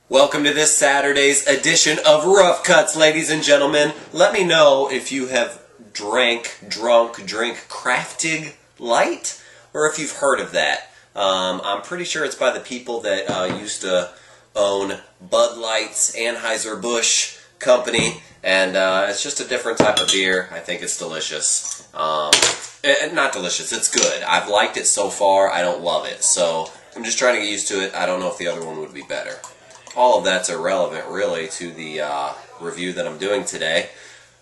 Welcome to this Saturday's edition of Rough Cuts, ladies and gentlemen. Let me know if you have drink Craftig Light, or if you've heard of that. I'm pretty sure it's by the people that used to own Bud Light's Anheuser-Busch company, and it's just a different type of beer. I think it's delicious. Not delicious, it's good. I've liked it so far. I don't love it, so I'm just trying to get used to it. I don't know if the other one would be better. All of that's irrelevant, really, to the review that I'm doing today,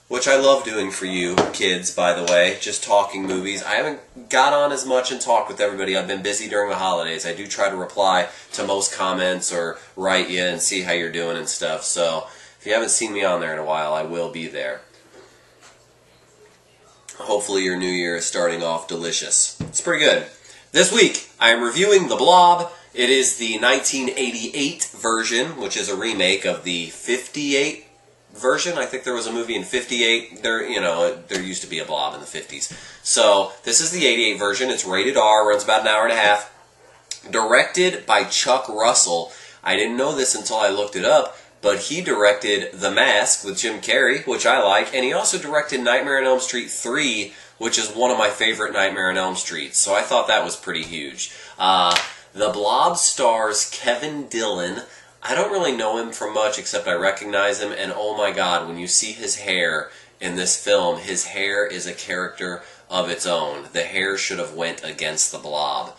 which I love doing for you kids, by the way, just talking movies. I haven't got on as much and talked with everybody. I've been busy during the holidays. I do try to reply to most comments or write you and see how you're doing and stuff. So if you haven't seen me on there in a while, I will be there. Hopefully your new year is starting off delicious. It's pretty good. This week, I am reviewing The Blob. It is the 1988 version, which is a remake of the 58 version. I think there was a movie in 58. There used to be a Blob in the 50s. So this is the 88 version. It's rated R, runs about an hour and a half. Directed by Chuck Russell. I didn't know this until I looked it up, but he directed The Mask with Jim Carrey, which I like, and he also directed Nightmare on Elm Street 3, which is one of my favorite Nightmare on Elm Streets. So I thought that was pretty huge. The Blob stars Kevin Dillon. I don't really know him from much except I recognize him, and oh my god, when you see his hair in this film, his hair is a character of its own. The hair should have went against the Blob.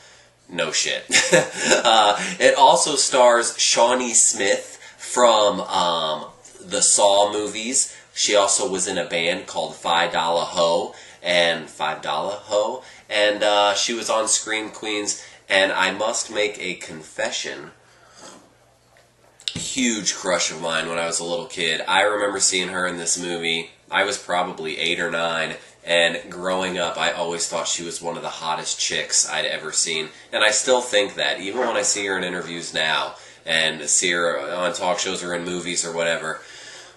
No shit. It also stars Shawnee Smith from the Saw movies. She also was in a band called $5 Ho and $5 Ho, and she was on Scream Queens. And I must make a confession. Huge crush of mine when I was a little kid. I remember seeing her in this movie. I was probably 8 or 9, and growing up, I always thought she was one of the hottest chicks I'd ever seen. And I still think that, even when I see her in interviews now, and see her on talk shows or in movies or whatever,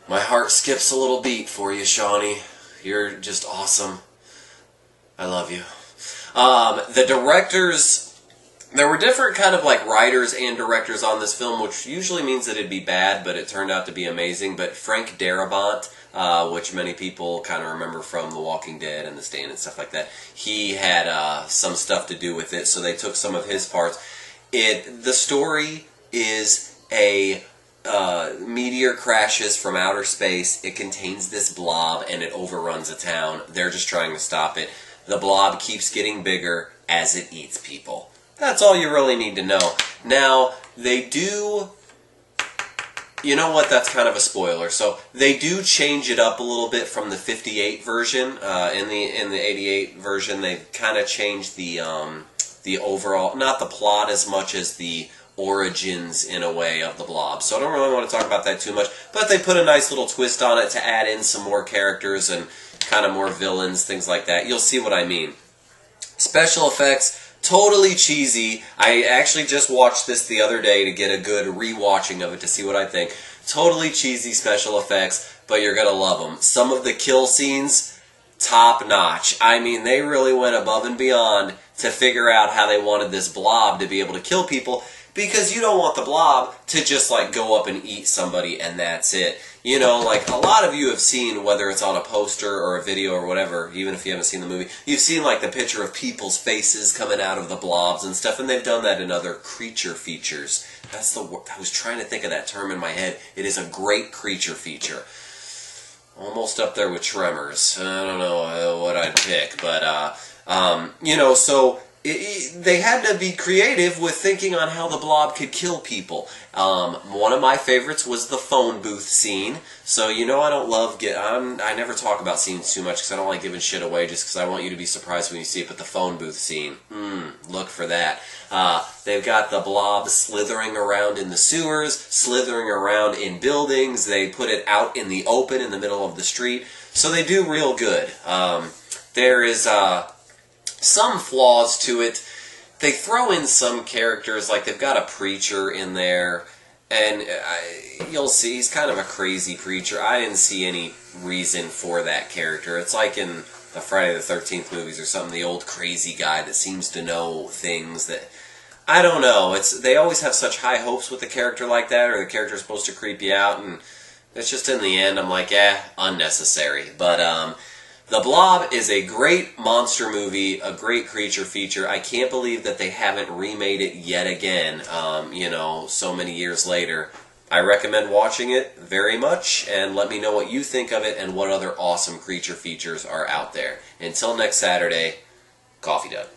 my heart skips a little beat for you, Shawnee. You're just awesome. I love you. The directors... There were different kind of like writers and directors on this film, which usually means that it'd be bad, but it turned out to be amazing. But Frank Darabont, which many people kind of remember from The Walking Dead and The Stand and stuff like that, he had some stuff to do with it, so they took some of his parts. The story is a meteor crashes from outer space. It contains this blob, and it overruns a town. They're just trying to stop it. The blob keeps getting bigger as it eats people. That's all you really need to know. Now, they do... You know what? That's kind of a spoiler. So, they do change it up a little bit from the 58 version. In the 88 version, they kind of changed the overall... Not the plot as much as the origins, in a way, of the Blob. So, I don't really want to talk about that too much. But they put a nice little twist on it to add in some more characters and kind of more villains, things like that. You'll see what I mean. Special effects... Totally cheesy. I actually just watched this the other day to get a good rewatching of it to see what I think. Totally cheesy special effects, but you're going to love them. Some of the kill scenes, top notch. I mean, they really went above and beyond to figure out how they wanted this blob to be able to kill people, because you don't want the blob to just like go up and eat somebody and that's it. You know, like a lot of you have seen, whether it's on a poster or a video or whatever, even if you haven't seen the movie, you've seen like the picture of people's faces coming out of the blobs and stuff, and they've done that in other creature features. That's the word. I was trying to think of that term in my head. It is a great creature feature. Almost up there with Tremors. I don't know what I'd pick, but, you know, so... They had to be creative with thinking on how the blob could kill people. One of my favorites was the phone booth scene. So, you know, I don't love... I never talk about scenes too much because I don't like giving shit away just because I want you to be surprised when you see it. But the phone booth scene, look for that. They've got the blob slithering around in the sewers, slithering around in buildings. They put it out in the open in the middle of the street. So they do real good. There is... some flaws to it. They throw in some characters, like they've got a preacher in there, and you'll see he's kind of a crazy preacher. I didn't see any reason for that character. It's like in the Friday the 13th movies or something, the old crazy guy that seems to know things that I don't know. They always have such high hopes with a character like that, or the character's supposed to creep you out, and it's just in the end, I'm like, unnecessary. But The Blob is a great monster movie, a great creature feature. I can't believe that they haven't remade it yet again, so many years later. I recommend watching it very much, and let me know what you think of it and what other awesome creature features are out there. Until next Saturday, Coffee Done.